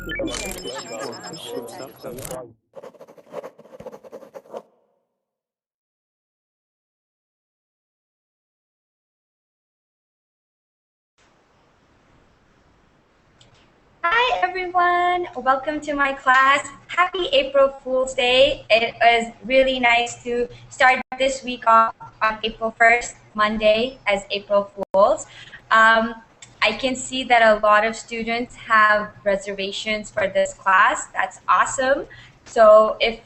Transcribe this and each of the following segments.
Hi everyone, welcome to my class. Happy April Fool's Day. It was really nice to start this week off on April 1st, Monday, as April Fools. I can see that a lot of students have reservations for this class. That's awesome. So if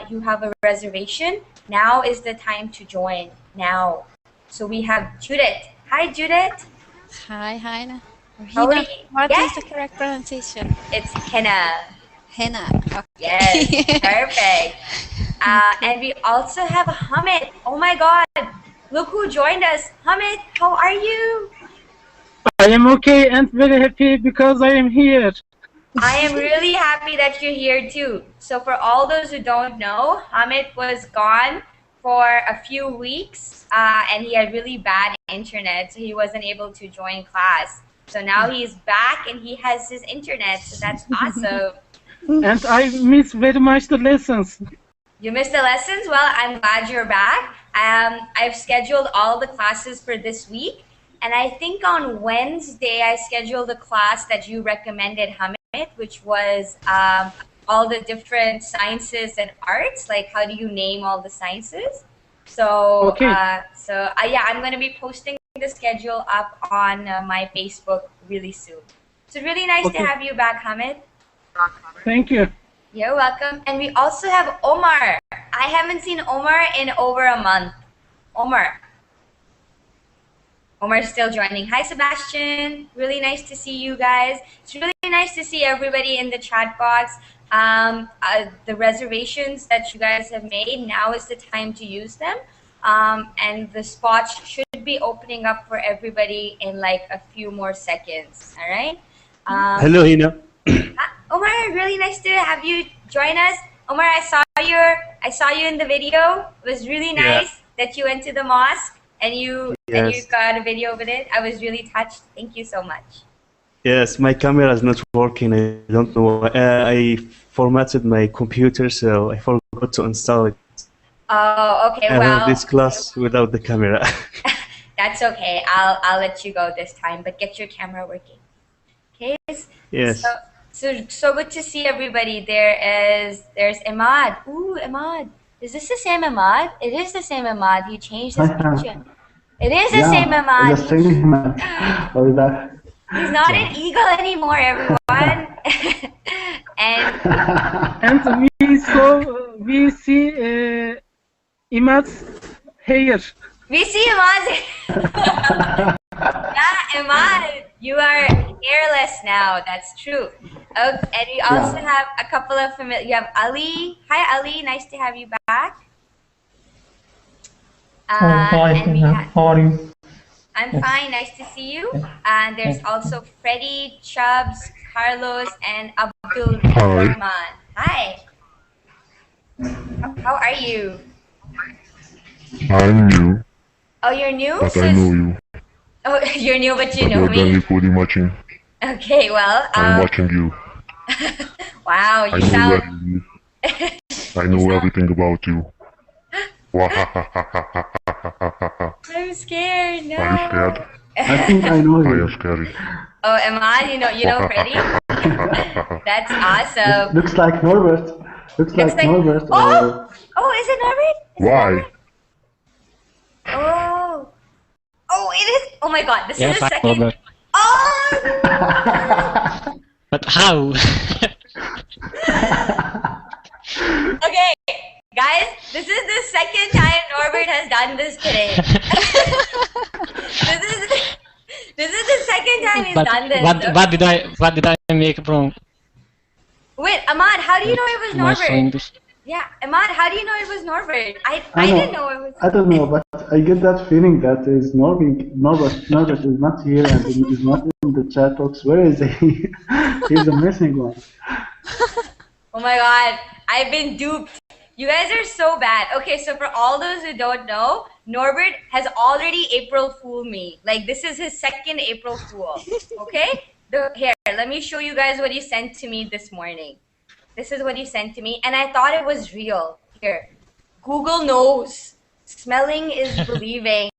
you have a reservation, now is the time to join. Now. So we have Judith. Hi Judith. Hi, Hina. Or How are Hina. you? What Yes. is the correct pronunciation? It's Hina. Hina. Okay. Yes, perfect. And we also have Hamid. Oh my God, look who joined us. Hamid, how are you? I am okay and very happy because I am here. I am really happy that you're here too. So for all those who don't know, Hamid was gone for a few weeks and he had really bad internet, so he wasn't able to join class. So now he's back and he has his internet, so that's awesome. And I miss very much the lessons. You missed the lessons? Well, I'm glad you're back. I've scheduled all the classes for this week. And I think on Wednesday, I scheduled a class that you recommended, Hamid, which was all the different sciences and arts. Like, how do you name all the sciences? So, okay. Yeah, I'm going to be posting the schedule up on my Facebook really soon. So really nice to have you back, Hamid. Thank you. You're welcome. And we also have Omar. I haven't seen Omar in over a month. Omar's still joining. Hi, Sebastian. Really nice to see you guys. It's really nice to see everybody in the chat box. The reservations that you guys have made, now is the time to use them. And the spots should be opening up for everybody in like a few more seconds. All right? Hello, Hina. Omar, really nice to have you join us. Omar, I saw you in the video. It was really nice that you went to the mosque and you got a video with it. I was really touched. Thank you so much. Yes, my camera is not working. I don't know why. I formatted my computer, so I forgot to install it. Oh, okay. I have this class without the camera. That's okay. I'll let you go this time, but get your camera working. Okay. Yes. So good to see everybody. There's Ahmad. Ooh, Ahmad. Is this the same Ahmad? It is the same Ahmad. You changed his picture. It is the same Ahmad. It's the same Ahmad. He's not an eagle anymore, everyone. And we see Ahmad's hair. We see Ahmad's. Yeah, Ahmad, you are hairless now. That's true. And we also have a couple of familiar. You have Ali. Hi, Ali. Nice to have you back. Hi, how are you? I'm fine. Nice to see you. And there's also Freddie, Chubbs, Carlos, and Abdul. Rahman. Hi. How are you? I'm new. Oh, you're new? But I know you. Oh, you're new, but you know me. You're pretty watching. Okay, well. I'm watching you. Wow, you sound. I know everything about you. I'm scared. No. Are you scared? I think I know you. I am scary. Oh, am I? You know Freddie? That's awesome. Looks like Norbert. Looks like Norbert. Oh, is it Norbert? Why? Oh, it is. Oh my God, this is the second. Norbert. Oh! But how? Okay, guys, this is the second time Norbert has done this today. This is the second time he's done this. What did I make wrong? Wait, Ahmad, how do you know it was Norbert? Yeah, Ahmad, how do you know it was Norbert? I didn't know it was. I don't know, but I get that feeling that is Norbert is not here and he is not in the chat box. Where is he? He's the missing one. Oh my God, I've been duped. You guys are so bad. Okay, so for all those who don't know, Norbert has already April Fooled me. Like, this is his second April Fool. Okay? Here, let me show you guys what he sent to me this morning. This is what he sent to me, and I thought it was real. Here, Google knows. Smelling is believing.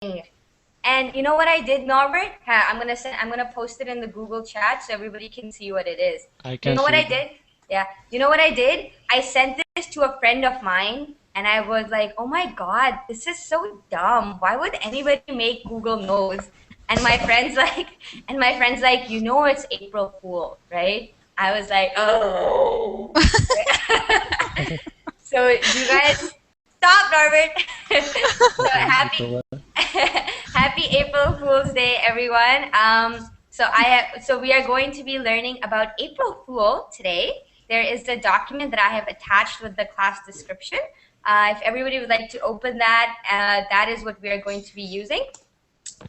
And you know what I did, Norbert? I'm gonna post it in the Google chat so everybody can see what it is. I You know can what see I did? Yeah. You know what I did? I sent this to a friend of mine, and I was like, "Oh my God, this is so dumb. Why would anybody make Google knows?" And my friends like, you know, it's April Fool, right? I was like, oh. So you guys stop, Norbert. So happy April Fool's Day, everyone. So we are going to be learning about April Fool today. There is a document that I have attached with the class description. If everybody would like to open that, that is what we are going to be using.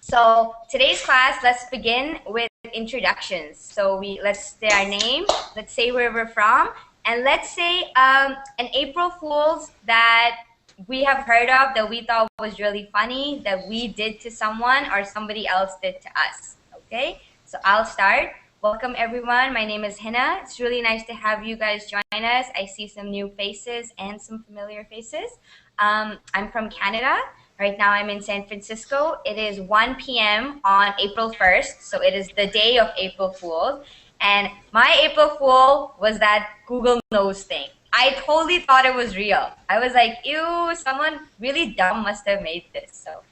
So today's class, let's begin with introductions. So let's say our name, let's say where we're from, and let's say an April Fool's that we have heard of that we thought was really funny that we did to someone or somebody else did to us. Okay, so I'll start. Welcome everyone. My name is Hina. It's really nice to have you guys join us. I see some new faces and some familiar faces. I'm from Canada. Right now I'm in San Francisco. It is 1 p.m. on April 1st. So it is the day of April Fool's. And my April Fool was that Google knows thing. I totally thought it was real. I was like, ew, someone really dumb must have made this. So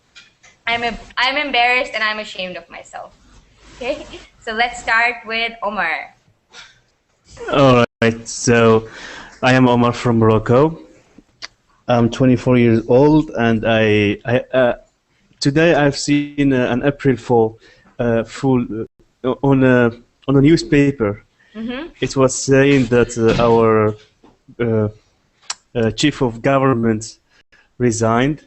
I'm embarrassed and I'm ashamed of myself. Okay, so let's start with Omar. All right, so I am Omar from Morocco. I'm 24 years old, and today I've seen an April Fool on a newspaper. Mm-hmm. It was saying that our chief of government resigned,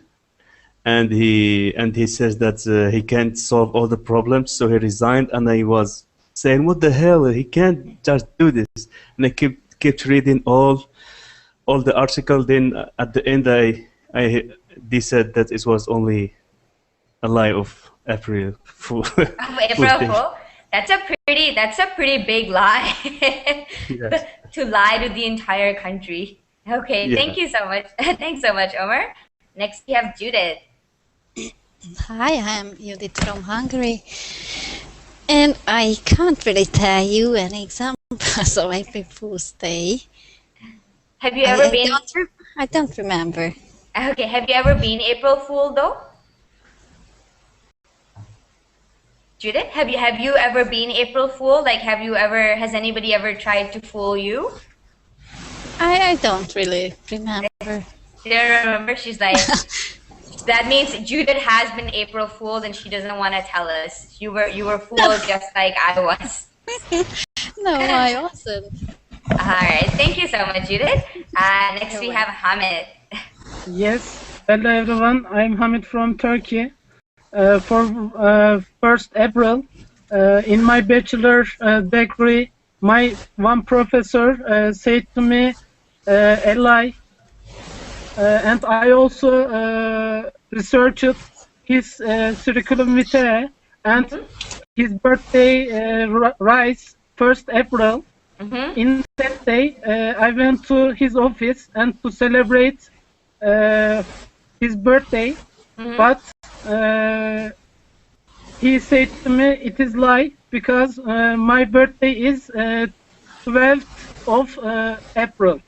and he says that he can't solve all the problems, so he resigned. And I was saying, what the hell? He can't just do this. And I kept reading all the article. Then at the end, they said that it was only a lie of April Fool. April Fool. That's a pretty big lie. Yes. To lie to the entire country. Okay, Yeah. Thank you so much. Thanks so much, Omar. Next we have Judith. Hi, I'm Judith from Hungary. And I can't really tell you any examples of April Fool's Day. Have you ever been? I don't remember. Okay, have you ever been April Fool though? Judith, have you ever been April Fool? Like, has anybody ever tried to fool you? I don't really remember. You don't remember? She's like, that means Judith has been April Fooled and she doesn't want to tell us. You were fooled just like I was. No, I wasn't. All right, thank you so much, Judith. Next we have Hamid. Yes, hello everyone. I'm Hamid from Turkey. For 1st April, in my bachelor degree, my one professor said to me a lie, and I also researched his curriculum vitae, and his birthday rise 1st April. Mm-hmm. In that day, I went to his office and to celebrate his birthday. Mm-hmm. But he said to me, it is lie because my birthday is 12th of April.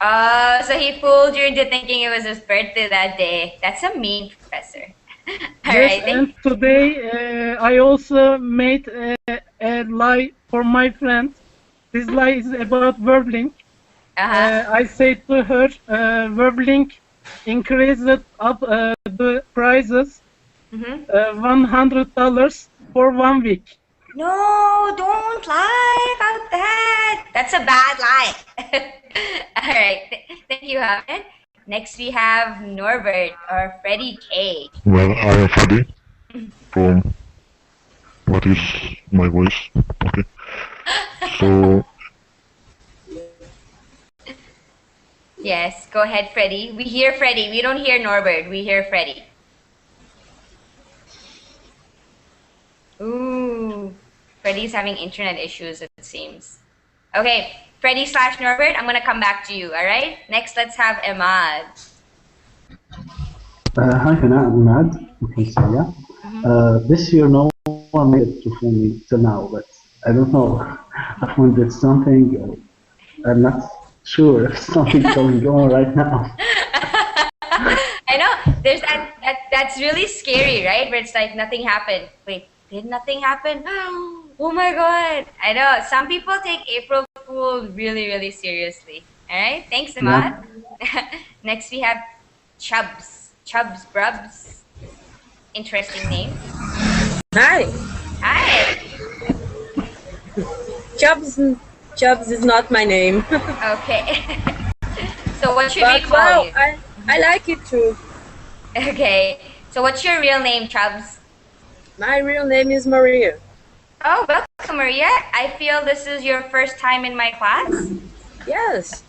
So he fooled you into thinking it was his birthday that day. That's a mean professor. All Yes, right, and today I also made a lie for my friend. This lie is about Verblink. I said to her, Verblink increased up the prices $100 for 1 week. No, don't lie about that. That's a bad lie. All right, thank you, Hamid. Next we have Norbert or Freddie K. Well, I am Freddy from... What is my voice? Okay. So, Yes, go ahead, Freddie. We hear Freddie. We don't hear Norbert. We hear Freddie. Ooh. Freddy's having internet issues, it seems. Okay, Freddy/Norbert, I'm gonna come back to you, all right? Next, let's have Ahmad. Hi, Hina, I'm Mad from Syria. This year, no one made it to phone me till now, but I don't know. I found that something, I'm not sure if something's going on right now. I know, there's that's really scary, right? Where it's like nothing happened. Wait, did nothing happen? Oh my god. I know, some people take April Fool really, really seriously. All right, thanks, Ahmad. Yeah. Next, we have Chubbs. Chubbs Brubs. Interesting name. Hi. Hi. Chubbs is not my name. Okay. So what should we But call wow, you? I like it too. Okay. So what's your real name, Chubbs? My real name is Maria. Oh, welcome, Maria. I feel this is your first time in my class. Yes.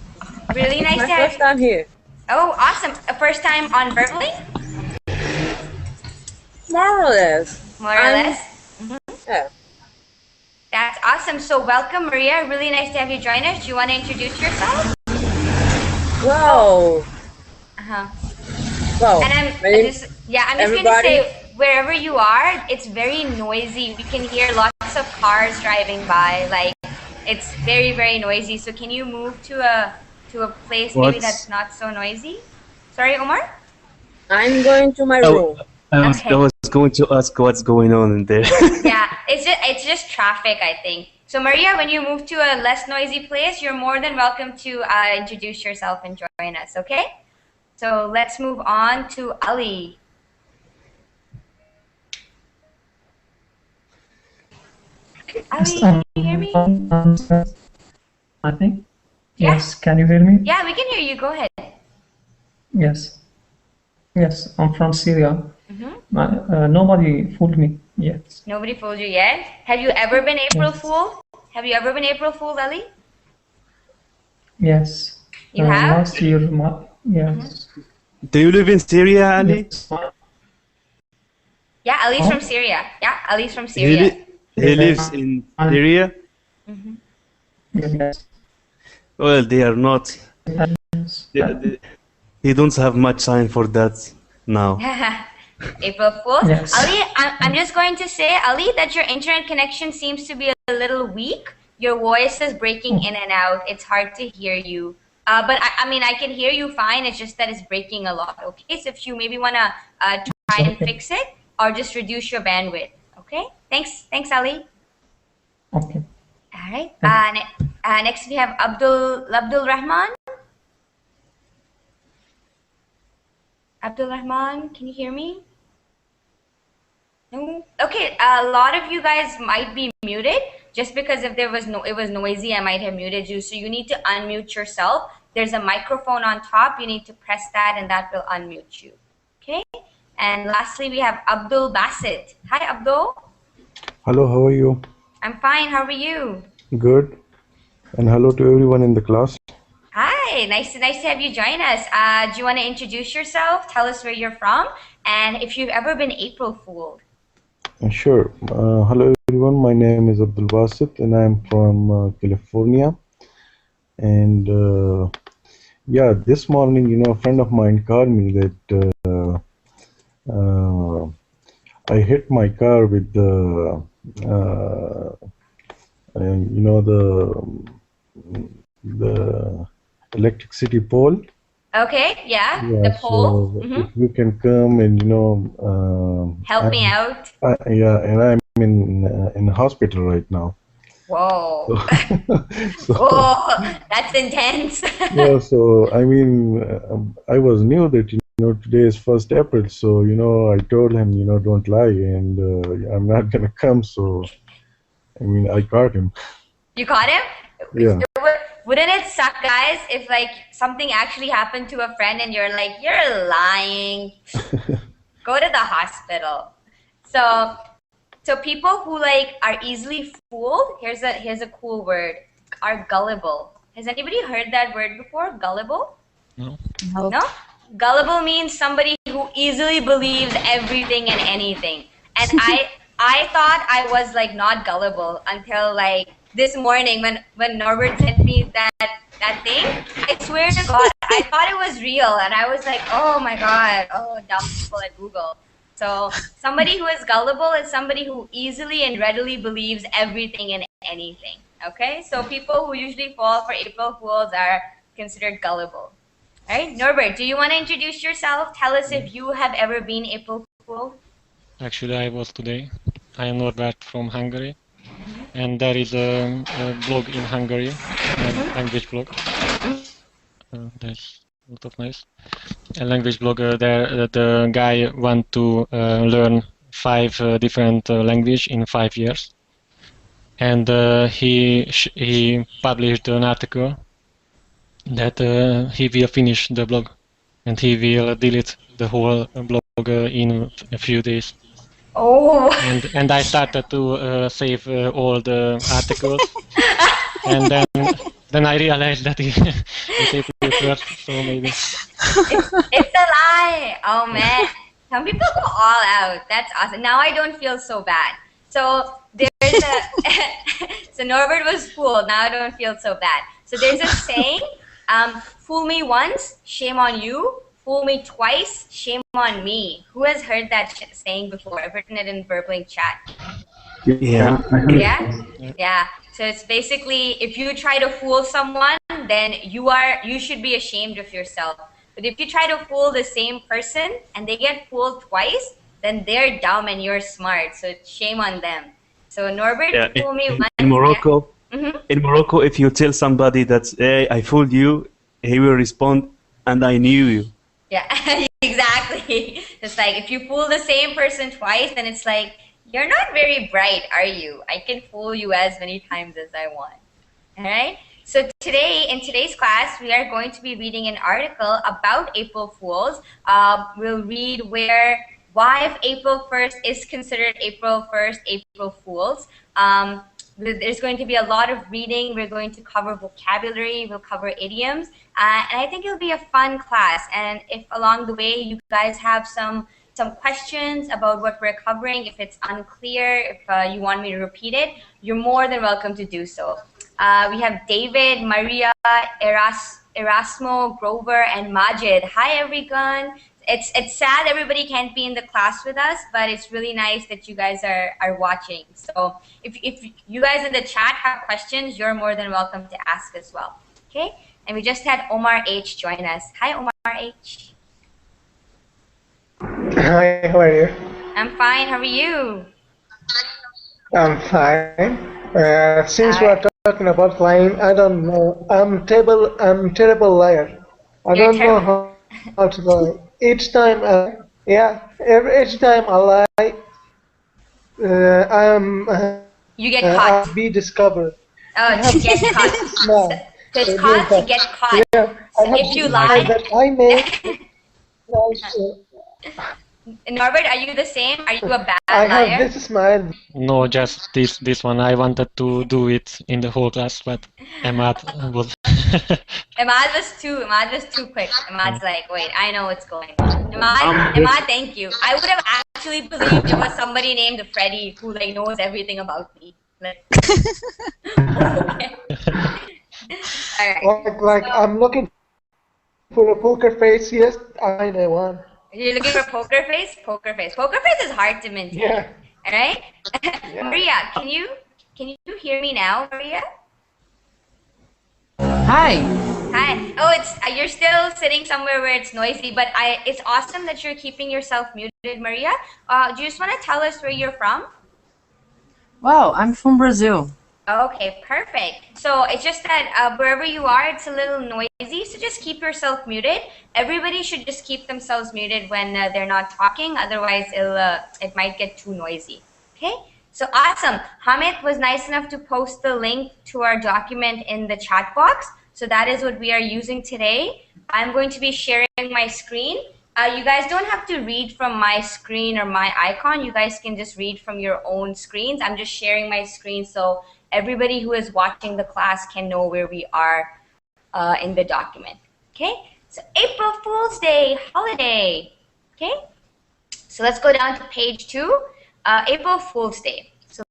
Really nice My to have first time here. Oh, awesome. A first time on Verbally? More or less. More or less? Yeah. That's awesome. So welcome, Maria. Really nice to have you join us. Do you want to introduce yourself? Wow. Uh-huh. Wow. And I'm just going to say, wherever you are, it's very noisy. We can hear lots of cars driving by. Like, it's very, very noisy. So can you move to a place maybe that's not so noisy? Sorry, Omar? I'm going to my room. I was going to ask what's going on in there. Yeah, it's just traffic, I think. So Maria, when you move to a less noisy place, you're more than welcome to introduce yourself and join us, okay? So let's move on to Ali. Ali, can you hear me? I think. Yeah. Yes, can you hear me? Yeah, we can hear you. Go ahead. Yes. Yes, I'm from Syria. Mm-hmm. Nobody fooled me yet. Nobody fooled you yet? Have you ever been April Fool? Have you ever been April Fool, Ali? Yes. You have? Last year, yes. Do you live in Syria, Ali? Yes. Yeah, Ali's from Syria. Yeah, Ali's from Syria. He lives in Syria? Mm-hmm. Yes. Well, they are not. Yes. He don't have much time for that now. April Fool. Yes. Ali, I'm just going to say, Ali, that your internet connection seems to be a little weak. Your voice is breaking in and out. It's hard to hear you. But I mean, I can hear you fine. It's just that it's breaking a lot. Okay, so if you maybe want to try and fix it or just reduce your bandwidth. Okay, thanks, Ali. Okay. All right. Next we have Abdul Rahman. Abdul Rahman, can you hear me? No. Okay. A lot of you guys might be muted just because if it was noisy, I might have muted you. So you need to unmute yourself. There's a microphone on top. You need to press that, and that will unmute you. Okay. And lastly, we have Abdul Basit. Hi, Abdul. Hello, how are you? I'm fine. How are you? Good. And hello to everyone in the class. Hi, nice to have you join us. Do you want to introduce yourself? Tell us where you're from, and if you've ever been April Fooled. Sure. Hello everyone, my name is Abdul Basit and I'm from California. And yeah, this morning, a friend of mine called me that I hit my car with the, the electricity pole. Okay, yeah, Yeah, the pole. so if you can come and help me out. Yeah, and I'm in hospital right now. Whoa. So, Whoa, that's intense. yeah, so I mean, I was new that today is 1st April, so I told him don't lie, and I'm not gonna come. So I mean, I caught him. You caught him? Yeah. Wouldn't it suck, guys, if like something actually happened to a friend and you're like, you're lying? Go to the hospital. So people who like are easily fooled, here's a cool word, are gullible. Has anybody heard that word before? Gullible? No. No? Gullible means somebody who easily believes everything and anything. And I thought I was like not gullible until like this morning when Norbert sent me that thing. I swear to God, I thought it was real, and I was like, oh my God, oh dumb people at Google. So somebody who is gullible is somebody who easily and readily believes everything and anything. Okay, so people who usually fall for April Fools are considered gullible. All right, Norbert, do you want to introduce yourself? Tell us if you have ever been April Fool. Actually, I was today. I am Norbert from Hungary, and there is a blog in Hungary, a language blog. There's a lot of nice. A language blog there. The guy want to learn 5 different language in 5 years, and he published an article that he will finish the blog, and he will delete the whole blog in a few days. Oh. And I started to save all the articles, and then I realized that it's April 1st, so maybe. It's a lie. Oh man, some people go all out. That's awesome. Now I don't feel so bad. So there's a so Norbert was fooled. Now I don't feel so bad. So there's a saying: "Fool me once, shame on you. Fool me twice, shame on me." Who has heard that saying before? I've written it in Verblink chat. Yeah. Yeah. So it's basically, if you try to fool someone, then you should be ashamed of yourself. But if you try to fool the same person and they get fooled twice, then they're dumb and you're smart. So shame on them. So Norbert, fool me once. In Morocco, Yeah. in Morocco, if you tell somebody that, hey, I fooled you, he will respond, and I knew you. Yeah, exactly. It's like if you fool the same person twice, then it's like, you're not very bright, are you? I can fool you as many times as I want. All right? So today, in today's class, we are going to be reading an article about April Fools. We'll read why if April 1st is considered April 1st, April Fools. There's going to be a lot of reading. We're going to cover vocabulary. We'll cover idioms. And I think it'll be a fun class. And if along the way you guys have some questions about what we're covering, if it's unclear, if you want me to repeat it, you're more than welcome to do so. We have David, Maria, Erasmo, Grover, and Majid. Hi, everyone. It's sad everybody can't be in the class with us, but it's really nice that you guys are watching. So if you guys in the chat have questions, you're more than welcome to ask as well. Okay? And we just had Omar H join us. Hi, Omar H. Hi, how are you? I'm fine. How are you? I'm fine. Since we're talking about lying, I don't know. I'm terrible liar. I don't know how to lie. Each time, each time I lie, you get caught. I'll be discovered. Oh, to get caught. No. So it's caught to get caught. Yeah, So if you lie, that I made. Norbert, are you the same? Are you a bad I liar? have this smile. No, just this one. I wanted to do it in the whole class, but Ahmad was. Ahmad was too quick. Ahmad's like, wait, I know what's going on. Ahmad, thank you. I would have actually believed it was somebody named Freddy who like knows everything about me. Like, okay. All right. Like I'm looking for a poker face. Yes, I know one. You're looking for poker face? Poker face. Poker face is hard to maintain. Yeah. All right. Yeah. Maria, can you hear me now, Maria? Hi. Hi. Oh, you're still sitting somewhere where it's noisy, but it's awesome that you're keeping yourself muted, Maria. Do you just want to tell us where you're from? Wow, I'm from Brazil. Okay, perfect. So it's just that wherever you are, it's a little noisy, so just keep yourself muted. Everybody should just keep themselves muted when they're not talking, otherwise it might get too noisy. Okay? So awesome. Hamid was nice enough to post the link to our document in the chat box. So that is what we are using today. I'm going to be sharing my screen. You guys don't have to read from my screen or my icon. You guys can just read from your own screens. I'm just sharing my screen so everybody who is watching the class can know where we are in the document. Okay? So April Fool's Day holiday. Okay? So let's go down to page 2. April Fool's Day. So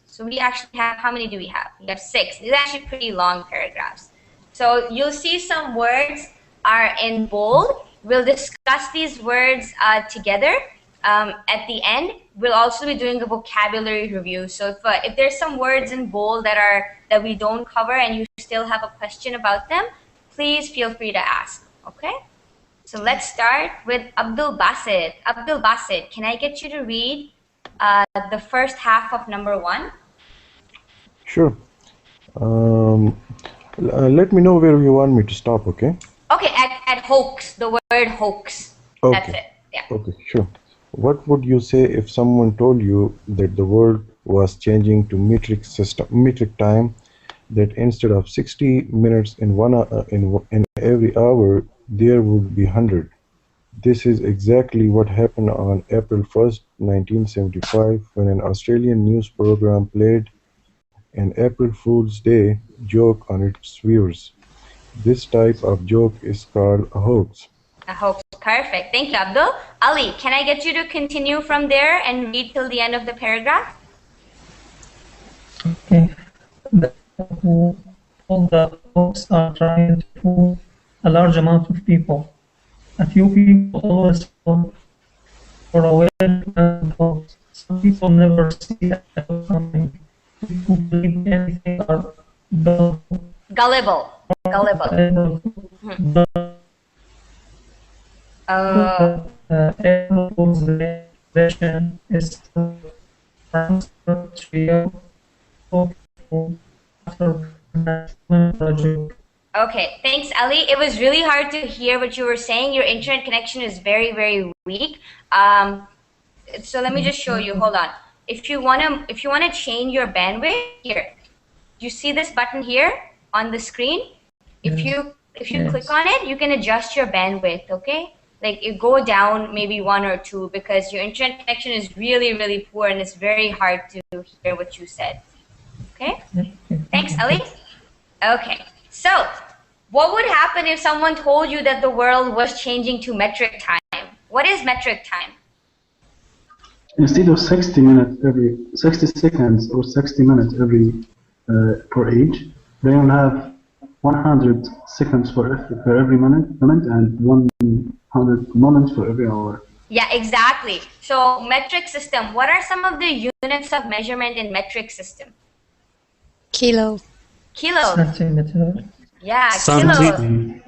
so we actually have, how many do we have? We have 6. These are actually pretty long paragraphs. So you'll see some words are in bold. We'll discuss these words together. At the end, we'll also be doing a vocabulary review. So if there's some words in bold that we don't cover and you still have a question about them, please feel free to ask, okay? So let's start with Abdul Basit. Abdul Basit, can I get you to read the first half of number 1? Sure. Let me know where you want me to stop, okay? Okay, at hoax, the word hoax. Okay. That's it. Yeah. Okay, sure. What would you say if someone told you that the world was changing to metric time, that instead of 60 minutes in in every hour, there would be 100? This is exactly what happened on April 1st, 1975, when an Australian news program played an April Fool's Day joke on its viewers. This type of joke is called a hoax. A hoax. Perfect. Thank you, Abdul. Ali, can I get you to continue from there and read till the end of the paragraph? Okay. All the hoax are trying to fool a large amount of people. A few people always fall for a well-planned hoax. Some people never see it coming. People believe anything are Gullible. April Fool's Day version is trio after Okay, thanks, Ali. It was really hard to hear what you were saying. Your internet connection is very, very weak. So let me just show you. Hold on. If you wanna change your bandwidth, here, you see this button here on the screen? If you click on it, you can adjust your bandwidth. Okay, like you go down maybe 1 or 2 because your internet connection is really, really poor and it's very hard to hear what you said. Okay, thanks, Ali. Okay, so what would happen if someone told you that the world was changing to metric time? What is metric time? Instead of 60 seconds or 60 minutes per age, they will have 100 seconds for every minute and 100 moments for every hour. Yeah, exactly. So metric system, what are some of the units of measurement in metric system? Kilo. Kilos. Centimeter. Yeah, kilos.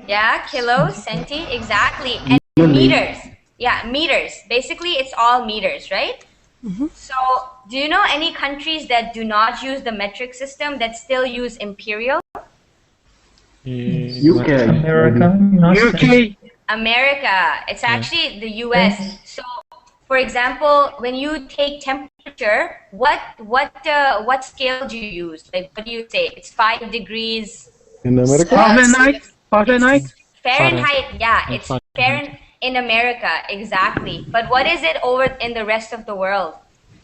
Yeah, kilos, centi, exactly. And meters. Yeah, meters. Basically, it's all meters, right? Mm-hmm. So, do you know any countries that do not use the metric system that still use imperial? UK. America. It's actually the US. So, for example, when you take temperature, what scale do you use? Like, what do you say? It's 5 degrees. In America? Fahrenheit. Fahrenheit. Yeah, it's Fahrenheit in America, exactly. But what is it over in the rest of the world?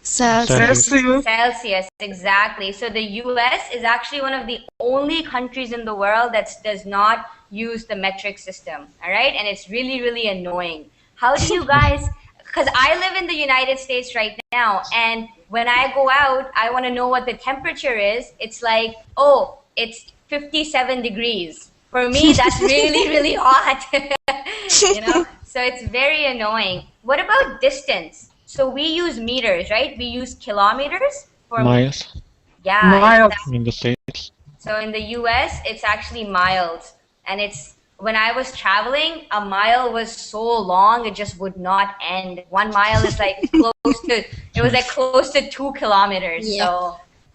Celsius, exactly. So the US is actually one of the only countries in the world that does not use the metric system, all right? And it's really, really annoying. How do you guys, because I live in the United States right now, and when I go out, I want to know what the temperature is. It's like, oh, it's 57 degrees. For me, that's really, really hot, you know? So it's very annoying. What about distance? So we use meters, right? We use kilometers for miles. Yeah, miles in the States. So in the US, it's actually miles, and it's when I was traveling, a mile was so long it just would not end. 1 mile is like close to 2 kilometers. Yeah.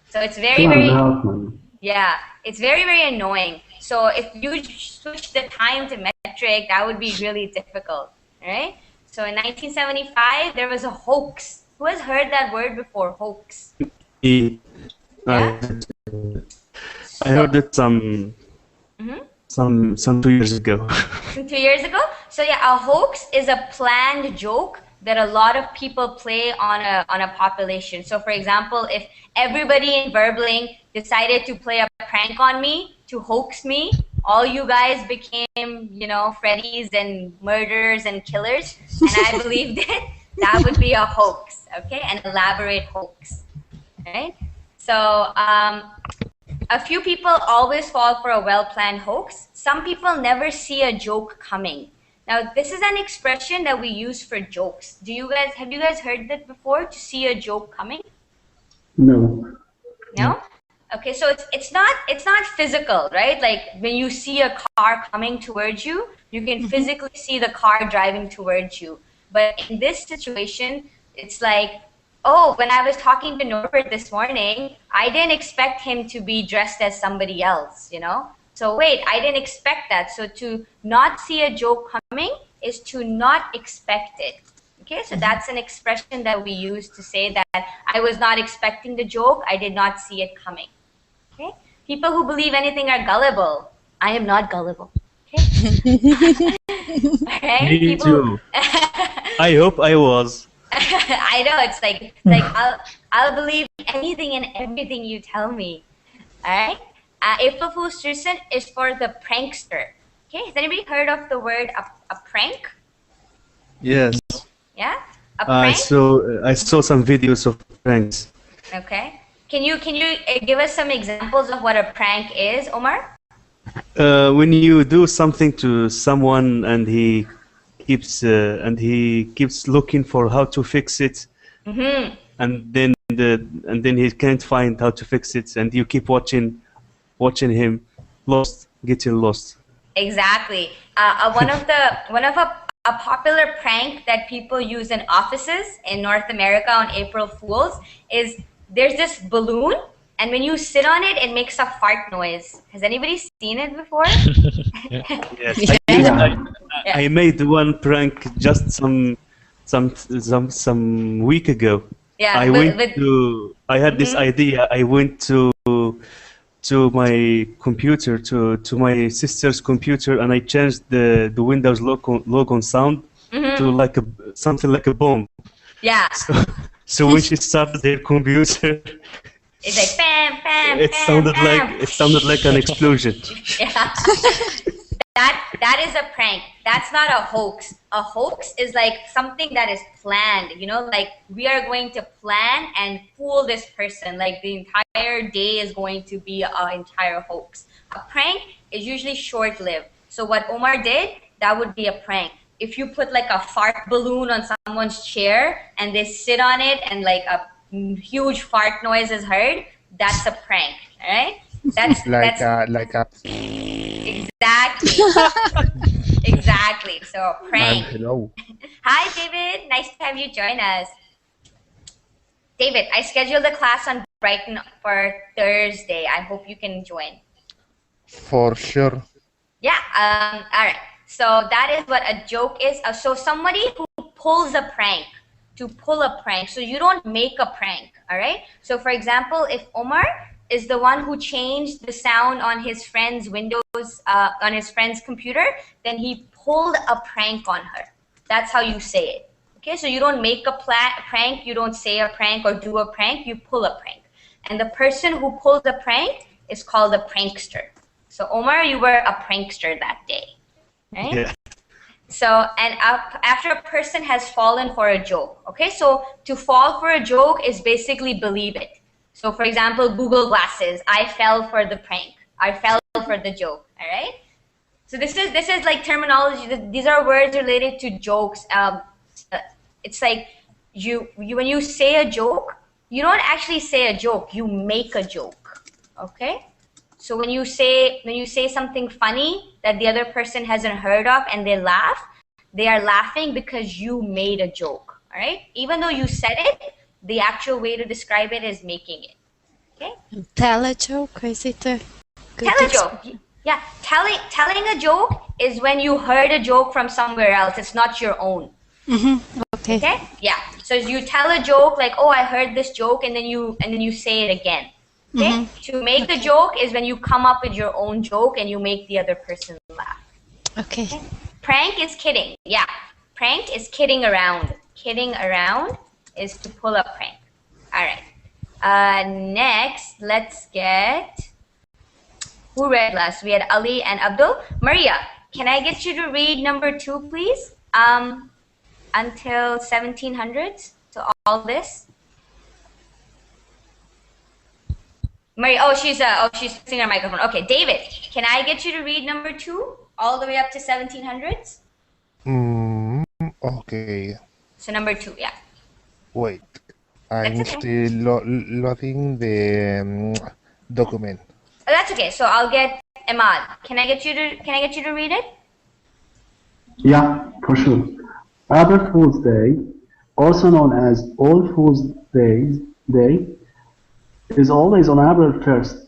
So it's very, yeah, it's very, very annoying. So if you switch the time to metric, that would be really difficult, right? So in 1975, there was a hoax. Who has heard that word before, hoax? I heard it some 2 years ago. 2 years ago? So yeah, a hoax is a planned joke that a lot of people play on a population. So for example, if everybody in Burbling decided to play a prank on me, to hoax me, all you guys became, you know, Freddies and murderers and killers, and I believed it. That would be a hoax, okay? An elaborate hoax, right? So a few people always fall for a well-planned hoax. Some people never see a joke coming. Now, this is an expression that we use for jokes. Have you guys heard that before, to see a joke coming? No. No? Okay, so it's not physical, right? Like when you see a car coming towards you, you can physically see the car driving towards you. But in this situation, it's like, oh, when I was talking to Norbert this morning, I didn't expect him to be dressed as somebody else, you know? So wait, I didn't expect that. So to not see a joke coming is to not expect it. Okay, so that's an expression that we use to say that I was not expecting the joke, I did not see it coming. Okay, people who believe anything are gullible. I am not gullible. Okay. Right? Me too. I hope I was. I know, it's like I'll believe anything and everything you tell me. All right. April Fool's tradition is for the prankster. Okay, has anybody heard of the word a prank? Yes. Yeah, a prank. I saw some videos of pranks. Okay. Can you give us some examples of what a prank is, Omar? When you do something to someone and he keeps looking for how to fix it, and then he can't find how to fix it, and you keep watching him getting lost. Exactly. One of a popular prank that people use in offices in North America on April Fools is there's this balloon, and when you sit on it, it makes a fart noise. Has anybody seen it before? Yes, I made one prank just some week ago. Yeah, I had this idea. I went to my computer, to my sister's computer, and I changed the Windows logo sound to something like a bomb. Yeah. So when she started her computer, it's like bam, bam, it sounded like an explosion. Yeah. That is a prank. That's not a hoax. A hoax is like something that is planned, you know, like we are going to plan and fool this person. Like the entire day is going to be an entire hoax. A prank is usually short-lived. So what Omar did, that would be a prank. If you put like a fart balloon on someone's chair and they sit on it and like a huge fart noise is heard, that's a prank, all right? That's exactly. Exactly. So prank. Hello. Hi, David. Nice to have you join us. David, I scheduled a class on Brighton for Thursday. I hope you can join. For sure. Yeah. All right. So that is what a joke is. So somebody who pulls a prank, to pull a prank. So you don't make a prank. All right. So for example, if Omar is the one who changed the sound on his friend's Windows, on his friend's computer, then he pulled a prank on her. That's how you say it. Okay, so you don't make a prank, you don't say a prank or do a prank, you pull a prank. And the person who pulls the prank is called a prankster. So Omar, you were a prankster that day, right? Yeah. So, and after a person has fallen for a joke, okay? So to fall for a joke is basically believe it. So for example, Google Glasses, I fell for the prank. I fell for the joke, all right? So this is like terminology. These are words related to jokes. It's like when you say a joke, you don't actually say a joke, you make a joke, okay? So when you say something funny that the other person hasn't heard of and they laugh, they are laughing because you made a joke, all right? Even though you said it, the actual way to describe it is making it. Okay? Tell a joke, is it a good Tell a joke. Yeah, telling a joke is when you heard a joke from somewhere else. It's not your own. Okay. Okay? Yeah. So you tell a joke like, "Oh, I heard this joke," and then you say it again. Okay? To make a joke is when you come up with your own joke and you make the other person laugh. Okay. Prank is kidding. Yeah. Prank is kidding around. Kidding around is to pull a prank. All right. Next, let's get... Who read last? We had Ali and Abdul. Maria, can I get you to read number 2, please? until 1700s? So all this? Mary, she's fixing her microphone. Okay, David, can I get you to read number 2 all the way up to 1700s? Okay. So number 2, yeah. Wait. I'm still loading the document. Oh, that's okay. So I'll get Ahmad. Can I get you to read it? Yeah, for sure. April Fool's Day, also known as All Fool's Day, is always on April 1st.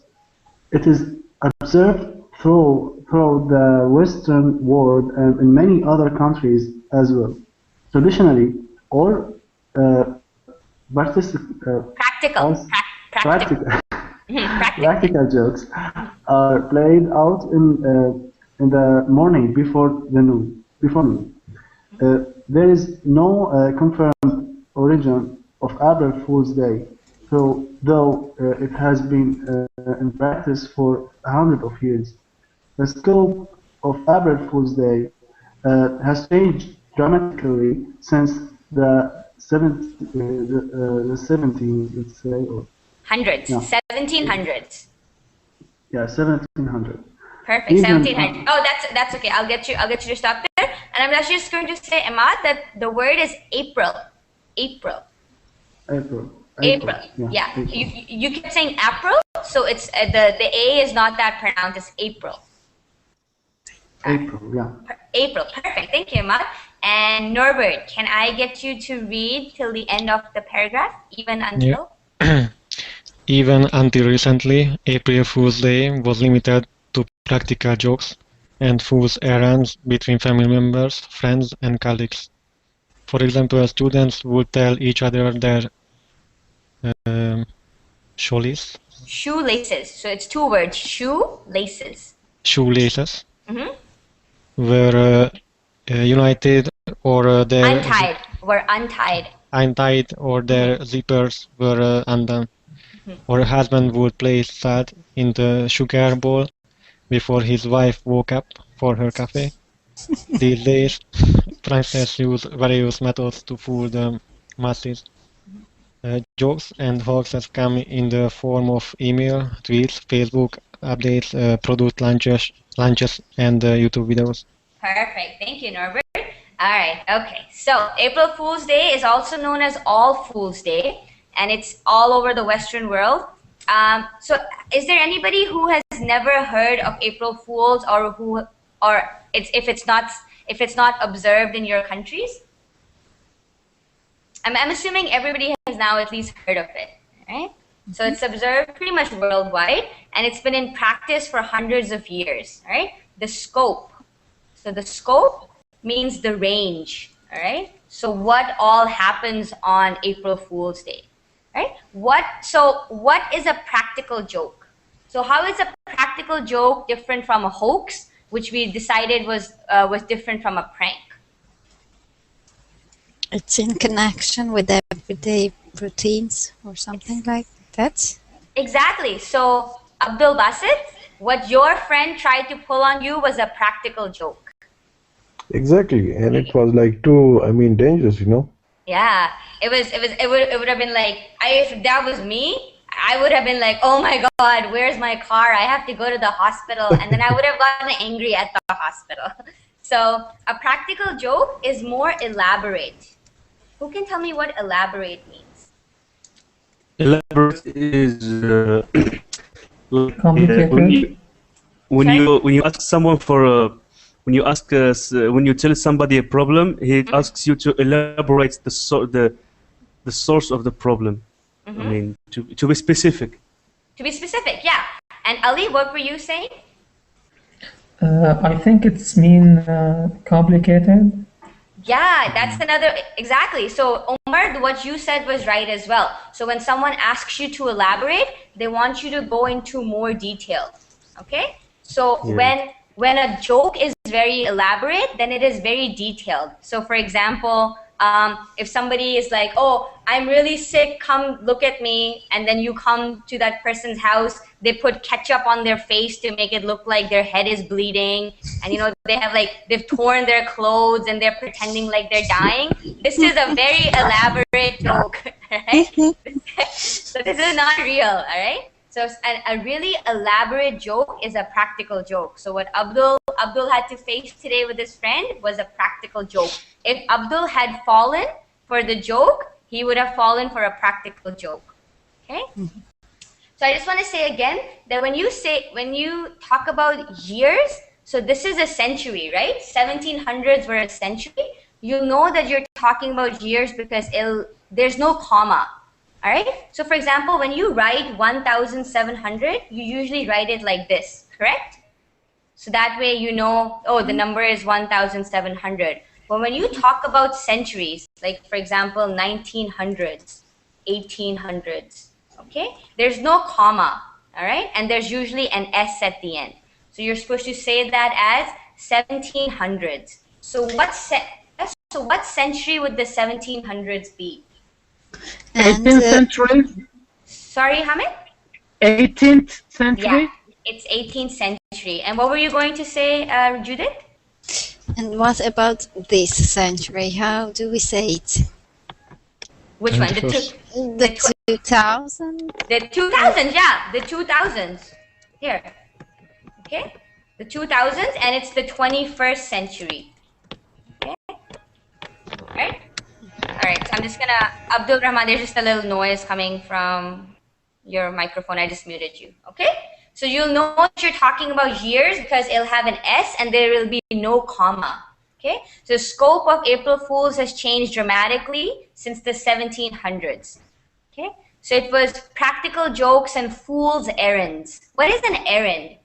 It is observed throughout the Western world and in many other countries as well. Traditionally, all practical jokes are played out in the morning before noon. There is no confirmed origin of April Fool's Day, though it has been in practice for hundreds of years. The scope of April Fool's Day has changed dramatically since the 17th, let's say, or hundreds, no. 1700s. Yeah, 1700. Perfect, Even, 1700. That's okay. I'll get you to stop there. And I'm just going to say, Ahmad, that the word is April. April. Yeah. April. You kept saying April, so it's the A is not that pronounced. It's April. April, yeah. April. Perfect. Thank you, Ahmad. And Norbert, can I get you to read till the end of the paragraph, even until? Yeah. Even until recently, April Fool's Day was limited to practical jokes and fool's errands between family members, friends, and colleagues. For example, students would tell each other their shoelaces. Shoelaces. So it's 2 words. Shoelaces. Shoelaces were united or their untied. Were untied. Untied or their zippers were undone. Or a husband would place salt in the sugar bowl before his wife woke up for her coffee. These days, pranksters use various methods to fool the masses. Jokes and hoaxes come in the form of email, tweets, Facebook updates, product launches, and YouTube videos. Perfect. Thank you, Norbert. All right. Okay. So April Fool's Day is also known as All Fool's Day, and it's all over the Western world. So is there anybody who has never heard of April Fools, or if it's not observed in your countries? I'm assuming everybody has now at least heard of it, right? So it's observed pretty much worldwide, and it's been in practice for hundreds of years, right? The scope. So the scope means the range, all right? So what all happens on April Fool's Day, right? What is a practical joke? So how is a practical joke different from a hoax, which we decided was different from a prank? It's in connection with everyday routines or something like that. Exactly. So Abdul Basit, what your friend tried to pull on you was a practical joke. Exactly, and it was like too, dangerous, Yeah, it would have been like, if that was me, I would have been like, oh my God, where's my car? I have to go to the hospital. And then I would have gotten angry at the hospital. So a practical joke is more elaborate. Who can tell me what elaborate means? Elaborate is complicated. When you ask someone for when you tell somebody a problem, he asks you to elaborate the source of the problem. To be specific. To be specific, yeah. And Ali, what were you saying? I think it's complicated. Yeah, that's another, exactly. So Omar, what you said was right as well. So when someone asks you to elaborate, they want you to go into more detail. Okay? So when a joke is very elaborate, then it is very detailed. So for example, if somebody is like, oh, I'm really sick, come look at me, and then you come to that person's house, they put ketchup on their face to make it look like their head is bleeding, and you know, they've torn their clothes and they're pretending like they're dying. This is a very elaborate joke, right? So this is not real, all right? So a really elaborate joke is a practical joke. So what Abdul had to face today with his friend was a practical joke. If Abdul had fallen for the joke, he would have fallen for a practical joke. Okay? So I just want to say again that when you talk about years, so this is a century, right? 1700s were a century. You know that you're talking about years because there's no comma. All right. So for example, when you write 1,700, you usually write it like this, correct? So that way you know, oh, the number is 1,700. But when you talk about centuries, like for example, 1900s, 1800s, okay, there's no comma, all right? And there's usually an S at the end. So you're supposed to say that as 1700s. So what century would the 1700s be? 18th century. Sorry, Hamid? 18th century? Yeah, it's 18th century. And what were you going to say, Judith? And what about this century? How do we say it? Which one? The 2000? The 2000s, yeah, the 2000s. Here. Okay? The 2000s, and it's the 21st century. Okay? Right? Alright, so I'm just gonna, Abdul Rahman, there's just a little noise coming from your microphone. I just muted you. Okay? So you'll know what you're talking about years because it'll have an S and there will be no comma. Okay? So the scope of April Fools has changed dramatically since the 1700s. Okay? So it was practical jokes and fool's errands. What is an errand?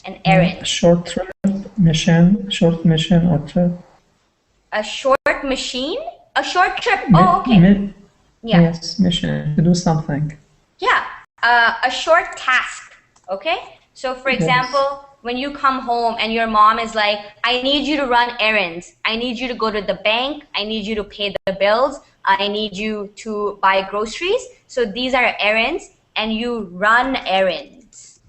An errand. Short trip, mission, short mission or trip. A short machine? A short trip? Oh, okay. Yeah. Yes, mission, to do something. Yeah, a short task, okay? So for example, when you come home and your mom is like, I need you to run errands. I need you to go to the bank. I need you to pay the bills. I need you to buy groceries. So these are errands and you run errands,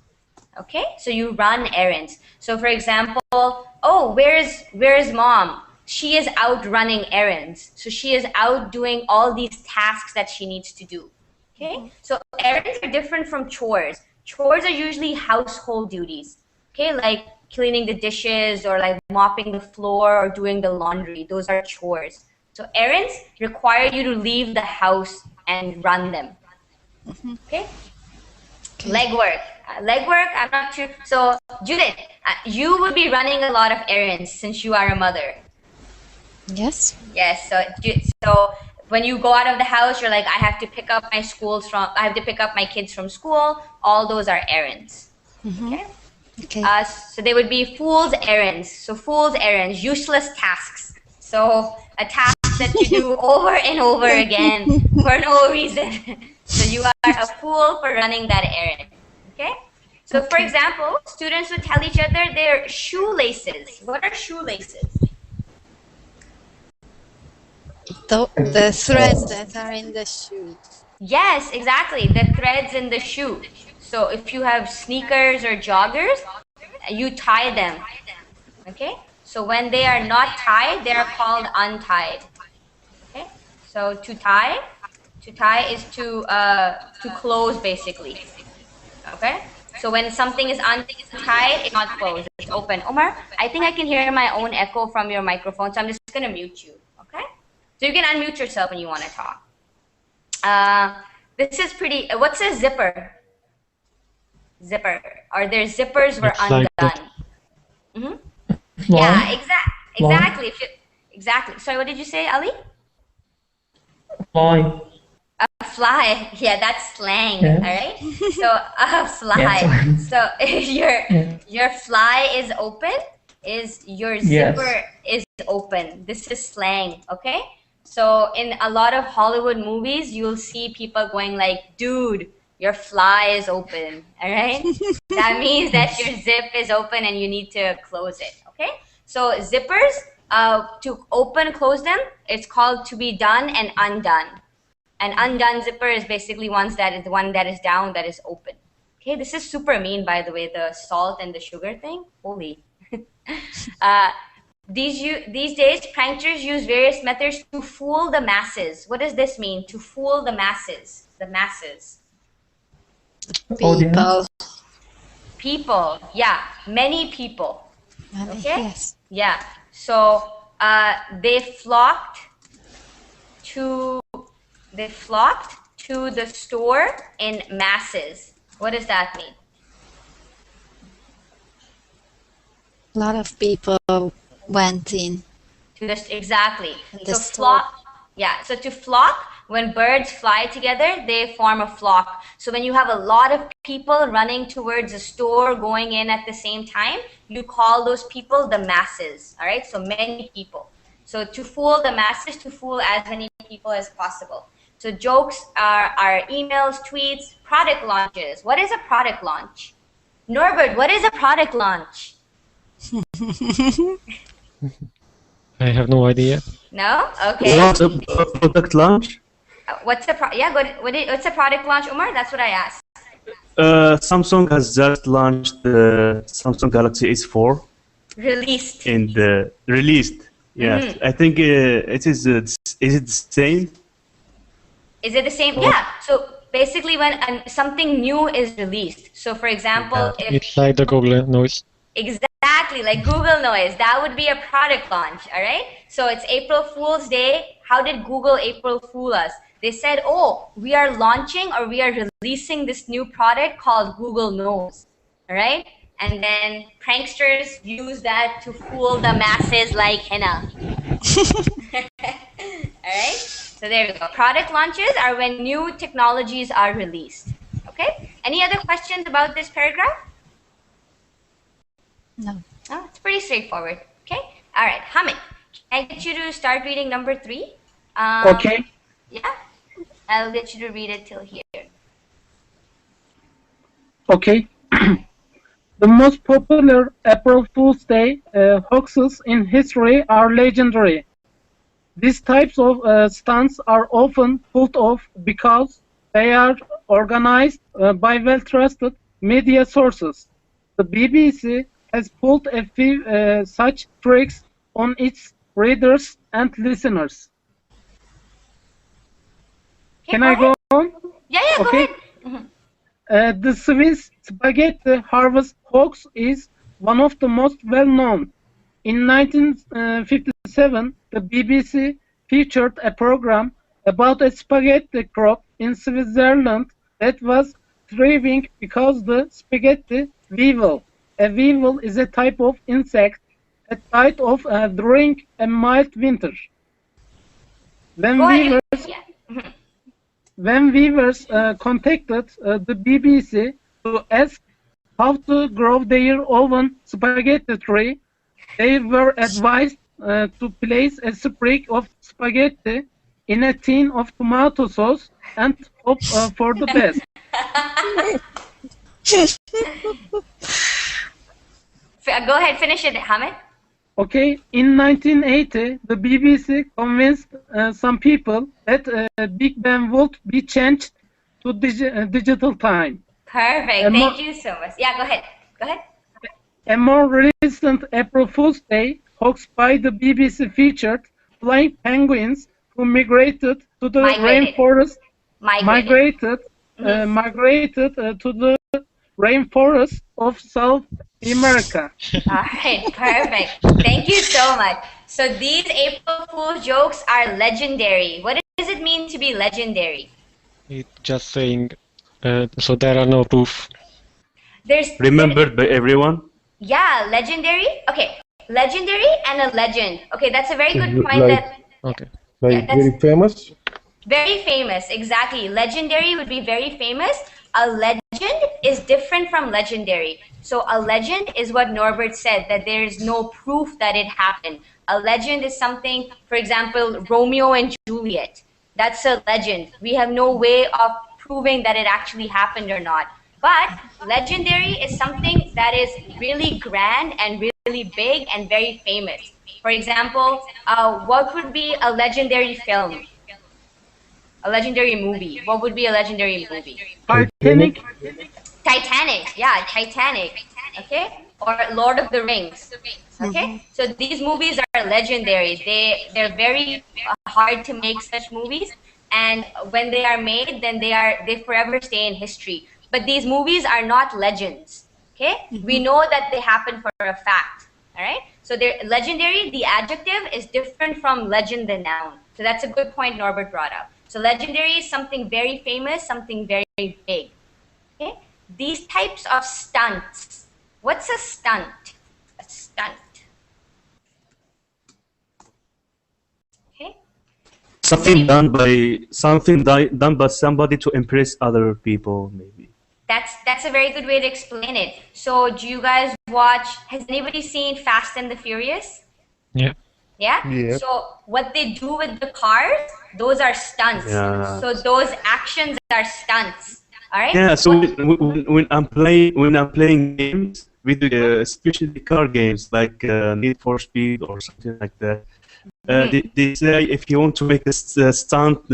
okay? So you run errands. So for example, oh, where is mom? She is out running errands. So she is out doing all these tasks that she needs to do. Okay, so errands are different from chores. Chores are usually household duties, okay, like cleaning the dishes or like mopping the floor or doing the laundry. Those are chores. So errands require you to leave the house and run them. Okay, legwork. Legwork, I'm not sure. So Judith, you would be running a lot of errands since you are a mother. Yes. Yes. So when you go out of the house, you're like, I have to pick up my kids from school. All those are errands. Okay. Okay. So they would be fool's errands. So fool's errands, useless tasks. So a task that you do over and over again for no reason. So you are a fool for running that errand. Okay. So for example, students would tell each other their shoelaces. What are shoelaces? The threads that are in the shoe. Yes, exactly. The threads in the shoe. So if you have sneakers or joggers, you tie them. Okay? So when they are not tied, they are called untied. Okay? So to tie is to close basically. Okay? So when something is untied, it's not closed, it's open. Omar, I think I can hear my own echo from your microphone, so I'm just gonna mute you. Okay? So you can unmute yourself when you want to talk. This is pretty, what's a zipper? Zipper. Or their zippers were undone. Yeah, exactly. Exactly. Sorry, what did you say, Ali? Fly. A fly. Yeah, that's slang, Yeah. all right? So a fly. Yes. So if your fly is open, is your zipper is open. This is slang, okay? So in a lot of Hollywood movies, you'll see people going like, dude, your fly is open, all right? That means that your zip is open and you need to close it, okay? So zippers to open, close them, it's called to be done and undone. An undone zipper is basically the one that is down, that is open. Okay, this is super mean, by the way, the salt and the sugar thing. Holy. These days, pranksters use various methods to fool the masses. What does this mean? To fool the masses. The masses. People. People. Yeah, many people. Okay. Yes. Yeah. So they flocked to the store in masses. What does that mean? A lot of people went in. Exactly. The So store. flock. Yeah. So to flock, when birds fly together, they form a flock. So when you have a lot of people running towards a store, going in at the same time, you call those people the masses. All right. So many people. So to fool the masses, to fool as many people as possible. So jokes are emails, tweets, product launches. What is a product launch? Norbert, what is a product launch? I have no idea. No? Okay. What's a product launch? What's a product launch, Omar? That's what I asked. Samsung has just launched the Samsung Galaxy S4. Released. Yes, Mhm. I think it is. Is it the same? Is it the same? Yeah. So basically, when something new is released. So for example, if It's like the Google noise. exactly like Google noise, that would be a product launch. All right. So it's April Fool's Day. How did Google April fool us? They said, "Oh, we are launching or we are releasing this new product called Google Knows." All right. And then pranksters use that to fool the masses like Hina. All right. So there we go. Product launches are when new technologies are released. Okay. Any other questions about this paragraph? No. Oh, it's pretty straightforward. Okay. All right. Hamid, can I get you to start reading number 3? Okay. Yeah. I'll get you to read it till here. Okay. The most popular April Fool's Day hoaxes in history are legendary. These types of stunts are often pulled off because they are organized by well-trusted media sources. The BBC has pulled a few such tricks on its readers and listeners. Can I go on? Yeah, Okay. go ahead. The Swiss spaghetti harvest hoax is one of the most well-known. In 1957, the BBC featured a program about a spaghetti crop in Switzerland that was thriving because the spaghetti weevil. A weevil is a type of insect that died off during a mild winter. When weavers contacted the BBC to ask how to grow their own spaghetti tree, they were advised to place a sprig of spaghetti in a tin of tomato sauce and hope for the best. Go ahead, finish it, Hamid. Okay, in 1980, the BBC convinced some people that Big Ben would be changed to digital time. Perfect. Thank you so much. Yeah, go ahead. Go ahead. A more recent April Fool's Day hoax by the BBC featured flying penguins who migrated to the rainforest. Migrated to the rainforest of South America. All right, perfect. Thank you so much. So these April Fool's jokes are legendary. What does it mean to be legendary? It's just saying, so there are no proof. Remembered by everyone? Yeah, legendary. Okay, legendary and a legend. Okay, that's a very good point. Very famous? Very famous, exactly. Legendary would be very famous. A legend is different from legendary. So a legend is what Norbert said, that there is no proof that it happened. A legend is something, for example, Romeo and Juliet. That's a legend. We have no way of proving that it actually happened or not. But legendary is something that is really grand and really big and very famous. For example, what would be a legendary film? A legendary movie. What would be a legendary movie? Titanic. Titanic. Yeah, Titanic. Okay? Or Lord of the Rings. Okay? So these movies are legendary. They're very hard to make such movies, and when they are made, then they forever stay in history. But these movies are not legends. Okay? We know that they happen for a fact. All right? So they're legendary. The adjective is different from legend, the noun. So that's a good point Norbert brought up. So legendary is something very famous, something very big. Okay? These types of stunts. What's a stunt? A stunt. Okay? Something done by somebody to impress other people, maybe. That's a very good way to explain it. So do you guys watch, has anybody seen Fast and the Furious? Yeah. Yeah? Yeah. So what they do with the cars, those are stunts. Yeah. So those actions are stunts. All right? Yeah. So when I'm playing games, especially car games like Need for Speed or something like that, they say if you want to make a stunt,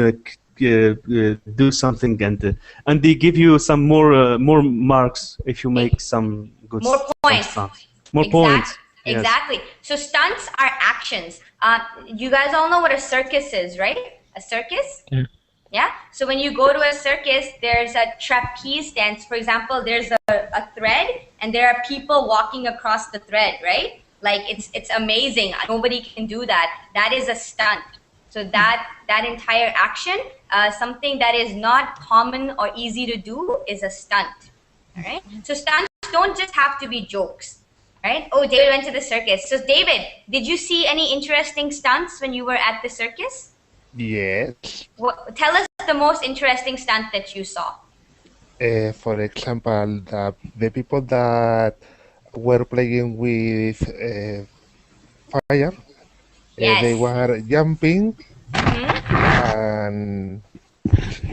do something, and they give you some more marks if you make some good More points. stunts. More points. Yes. Exactly. So stunts are actions. You guys all know what a circus is, right? A circus? Yeah. Yeah. So when you go to a circus, there's a trapeze dance. For example, there's a thread, and there are people walking across the thread, right? Like it's amazing. Nobody can do that. That is a stunt. So that entire action, something that is not common or easy to do, is a stunt. All right. So stunts don't just have to be jokes. Right? Oh, David went to the circus. So David, did you see any interesting stunts when you were at the circus? Yes. Tell us the most interesting stunt that you saw. For example, the people that were playing with fire, Yes. they were jumping, Mm-hmm.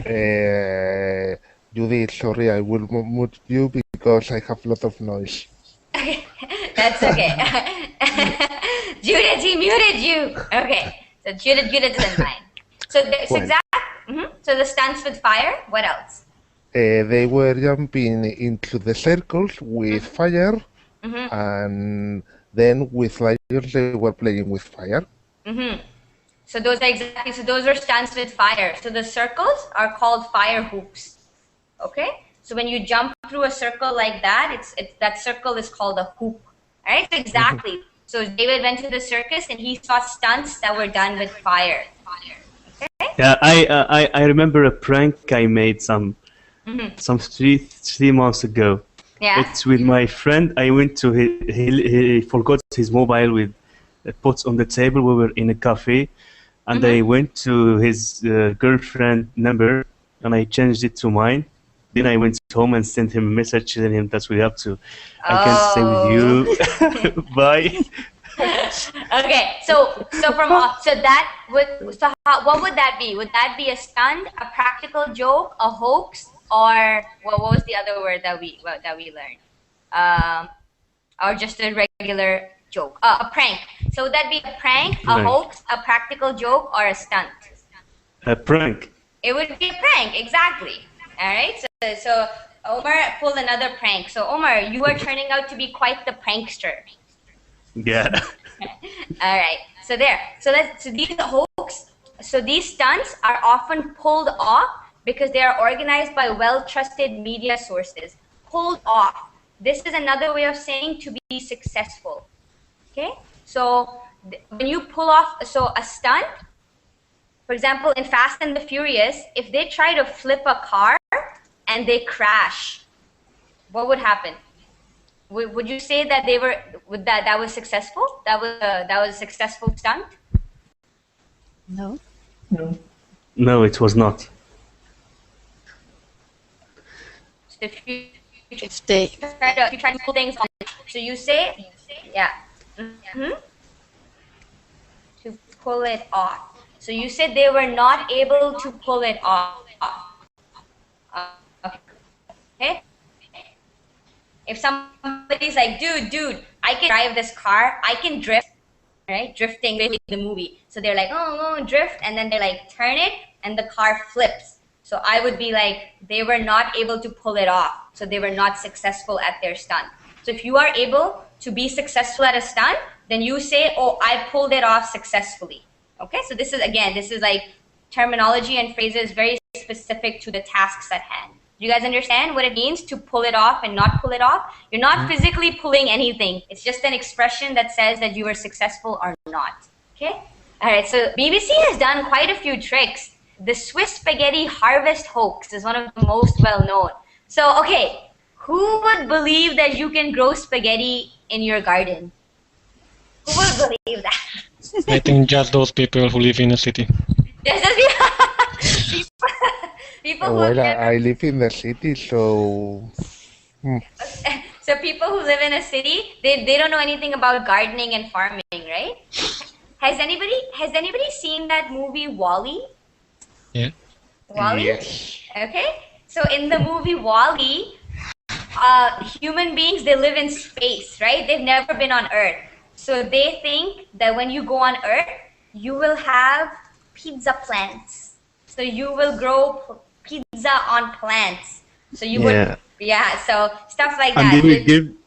and Judith, sorry, I will mute you because I have a lot of noise. That's okay. Judith, he muted you. Okay. So Judith doesn't mind. So so the stunts with fire. What else? They were jumping into the circles with fire, and then with lions they were playing with fire. So those are stunts with fire. So the circles are called fire hoops. Okay. So when you jump through a circle like that, that circle is called a hoop. All right. So exactly. So David went to the circus and he saw stunts that were done with fire. Okay. Yeah, I remember a prank I made some 3 months ago. Yeah. It's with my friend. I went to he forgot his mobile with put on the table. We were in a cafe, and I went to his girlfriend number and I changed it to mine. Then I went home and sent him a message telling him that's what we have to. I can't stay with you. Bye. Okay, what would that be? Would that be a stunt, a practical joke, a hoax, or what was the other word that we learned? Or just a regular joke? A prank. So would that be a prank, a hoax, a practical joke, or a stunt? A prank. It would be a prank, exactly. All right. So Omar pulled another prank. So Omar, you are turning out to be quite the prankster. Yeah. All right. So these hoax. So these stunts are often pulled off because they are organized by well-trusted media sources. Pulled off. This is another way of saying to be successful. Okay. So when you pull off, a stunt. For example, in Fast and the Furious, if they try to flip a car and they crash, what would happen? Would you say that that was successful? That was a successful stunt? No. No, it was not. So if you try to pull things on, so you say, yeah, to pull it off. So you said they were not able to pull it off. Okay. If somebody's like, dude, I I can drive this car, I can drift, right? Drifting, the movie. So they're like, oh, drift, and then they like turn it, and the car flips. So I would be like, they were not able to pull it off. So they were not successful at their stunt. So if you are able to be successful at a stunt, then you say, oh, I pulled it off successfully. Okay, so this is like terminology and phrases very specific to the tasks at hand. Do you guys understand what it means to pull it off and not pull it off? You're not physically pulling anything. It's just an expression that says that you were successful or not. Okay? All right, so BBC has done quite a few tricks. The Swiss spaghetti harvest hoax is one of the most well known. So, okay, who would believe that you can grow spaghetti in your garden? Who would believe that? I think just those people who live in a city. Just those people who Well, I live in the city, so... So people who live in a city, they don't know anything about gardening and farming, right? Has anybody seen that movie WALL-E? Yeah. WALL-E? Yes. Okay. So in the movie WALL-E, human beings, they live in space, right? They've never been on Earth. So they think that when you go on Earth, you will have pizza plants. So you will grow pizza on plants. So you would, so stuff like that.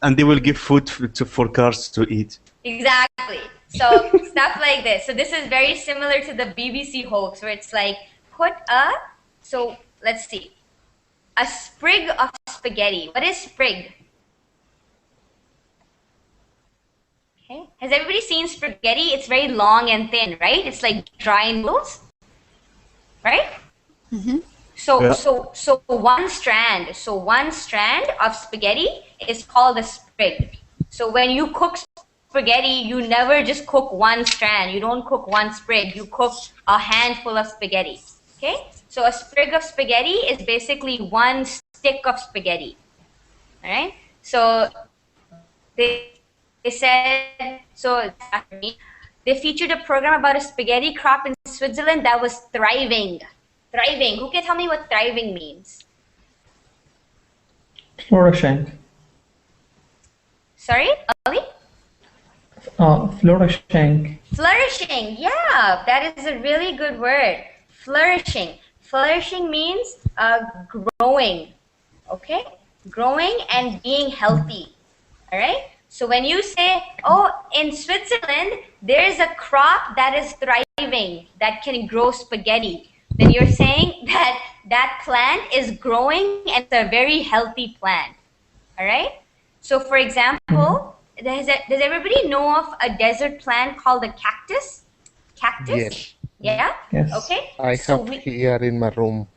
And they will give food for cars to eat. Exactly. So stuff like this. So this is very similar to the BBC hoax where it's like, so let's see, a sprig of spaghetti. What is sprig? Okay. Has everybody seen spaghetti? It's very long and thin, right? It's like dry noodles, right? Mm-hmm. So one strand of spaghetti is called a sprig. So when you cook spaghetti, you never just cook one strand. You don't cook one sprig. You cook a handful of spaghetti. Okay? So a sprig of spaghetti is basically one stick of spaghetti. All right? So they said, they featured a program about a spaghetti crop in Switzerland that was thriving. Thriving. Who can tell me what thriving means? Flourishing. Sorry, Ali? Flourishing. Flourishing. Yeah, that is a really good word. Flourishing. Flourishing means growing. Okay? Growing and being healthy. All right? So when you say, oh, in Switzerland, there's a crop that is thriving, that can grow spaghetti, then you're saying that that plant is growing and it's a very healthy plant. All right? So for example, does everybody know of a desert plant called a cactus? Cactus? Yes. Yeah? Yes. Okay. I have here in my room.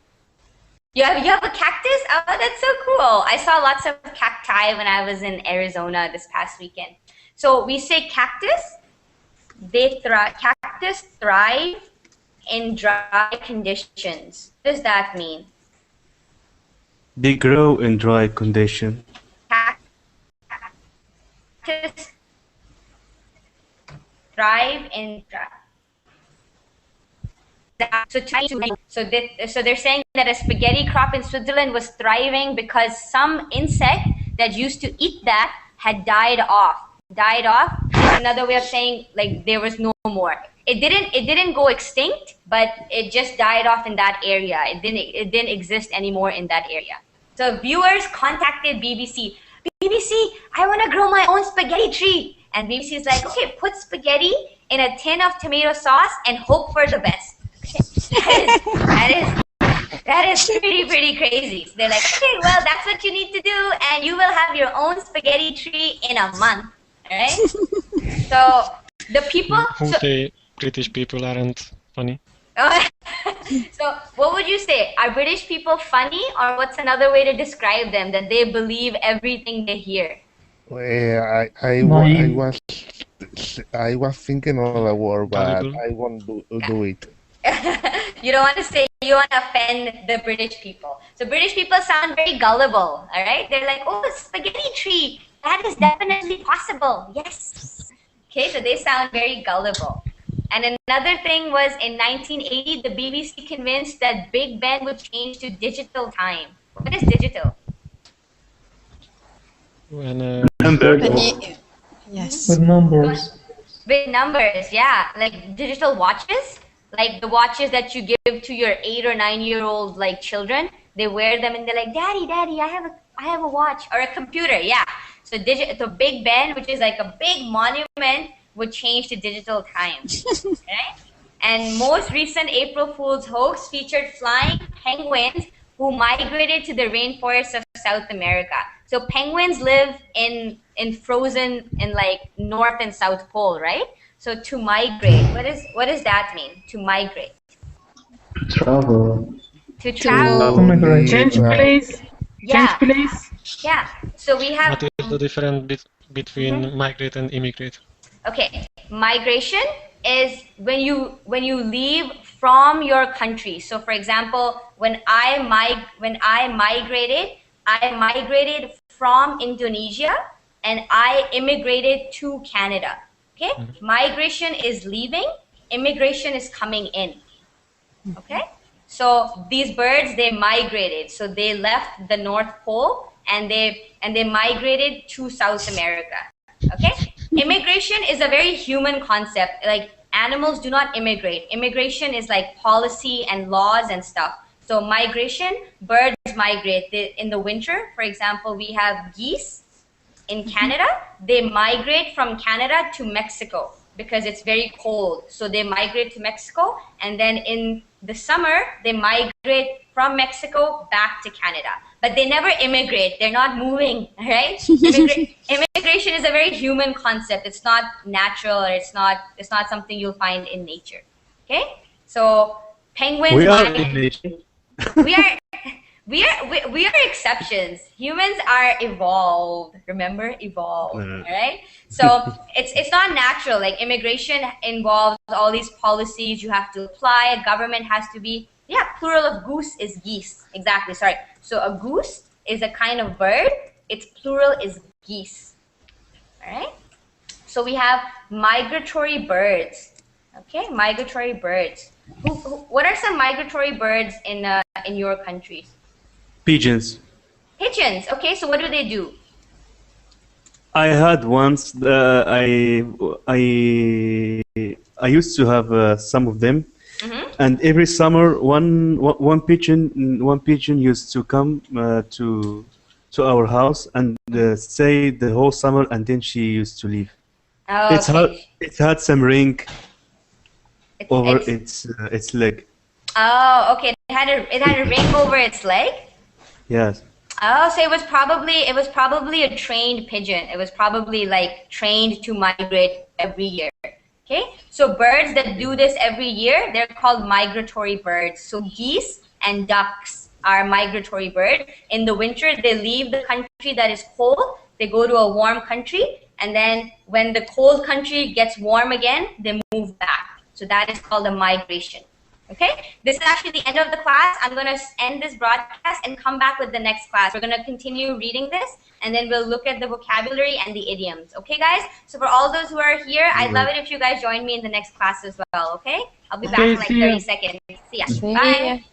You have a cactus? Oh, that's so cool. I saw lots of cacti when I was in Arizona this past weekend. So we say cactus. Cactus thrive in dry conditions. What does that mean? They grow in dry condition. Cactus thrive in dry. So they're saying that a spaghetti crop in Switzerland was thriving because some insect that used to eat that had died off. Died off is another way of saying like there was no more. It didn't go extinct, but it just died off in that area. It didn't exist anymore in that area. So viewers contacted BBC. BBC, I want to grow my own spaghetti tree. And BBC is like, okay, put spaghetti in a tin of tomato sauce and hope for the best. That is pretty crazy. So they're like, okay, well, that's what you need to do, and you will have your own spaghetti tree in a month. All right? So the people. Who say British people aren't funny? So what would you say? Are British people funny, or what's another way to describe them? That they believe everything they hear. Well, I was thinking of a word, but I won't do it. You don't want to say, you want to offend the British people. So British people sound very gullible, all right? They're like, oh, spaghetti tree, that is definitely possible, yes. Okay, so they sound very gullible. And another thing was in 1980, the BBC convinced that Big Ben would change to digital time. What is digital? When Yes. With numbers. With numbers, yeah, like digital watches, like the watches that you give to your 8 or 9-year-old like children. They wear them and they're like, "Daddy, Daddy, I have a watch or a computer." Yeah. So the Big Ben, which is like a big monument, would change to digital time, right? And most recent April Fool's hoax featured flying penguins who migrated to the rainforests of South America. So penguins live in frozen in like North and South Pole, right? So to migrate, what does that mean? To migrate. Travel. To To travel. migrate. change place. Yeah. Change place. Yeah. So we have. What is the difference between migrate and immigrate? Okay, migration is when you leave from your country. So for example, when I migrated from Indonesia and I immigrated to Canada. Okay? Migration is leaving, immigration is coming in. Okay? So these birds, they migrated. So they left the North Pole and they migrated to South America. Okay? Immigration is a very human concept. Like animals do not immigrate. Immigration is like policy and laws and stuff. So migration, birds migrate. In the winter, for example, we have geese in Canada. They migrate from Canada to Mexico because it's very cold. So they migrate to Mexico, and then in the summer, they migrate from Mexico back to Canada. But they never immigrate. They're not moving, right? Immigration is a very human concept. It's not natural, or it's not something you'll find in nature. Okay? So penguins. We are in nature. We are exceptions. Humans are evolved. Remember, evolved. All right. So it's not natural. Like immigration involves all these policies you have to apply. A government has to be. Yeah, plural of goose is geese. Exactly. Sorry. So a goose is a kind of bird. Its plural is geese. All right. So we have migratory birds. Okay, migratory birds. What are some migratory birds in your countries? Pigeons. Pigeons. Okay, so what do they do? I had once. I used to have some of them, and every summer one pigeon used to come to our house and stay the whole summer, and then she used to leave. Oh, okay. It had some ring over its leg. Oh, okay. It had a ring over its leg. Yes. Oh, so it was probably a trained pigeon. It was probably like trained to migrate every year. Okay, so birds that do this every year, they're called migratory birds. So geese and ducks are migratory birds. In the winter, they leave the country that is cold. They go to a warm country, and then when the cold country gets warm again, they move back. So that is called a migration. Okay, this is actually the end of the class. I'm going to end this broadcast and come back with the next class. We're going to continue reading this, and then we'll look at the vocabulary and the idioms. Okay, guys? So for all those who are here, I'd love it if you guys join me in the next class as well, okay? I'll be back in like 30 seconds. See ya. Bye.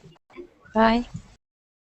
Bye.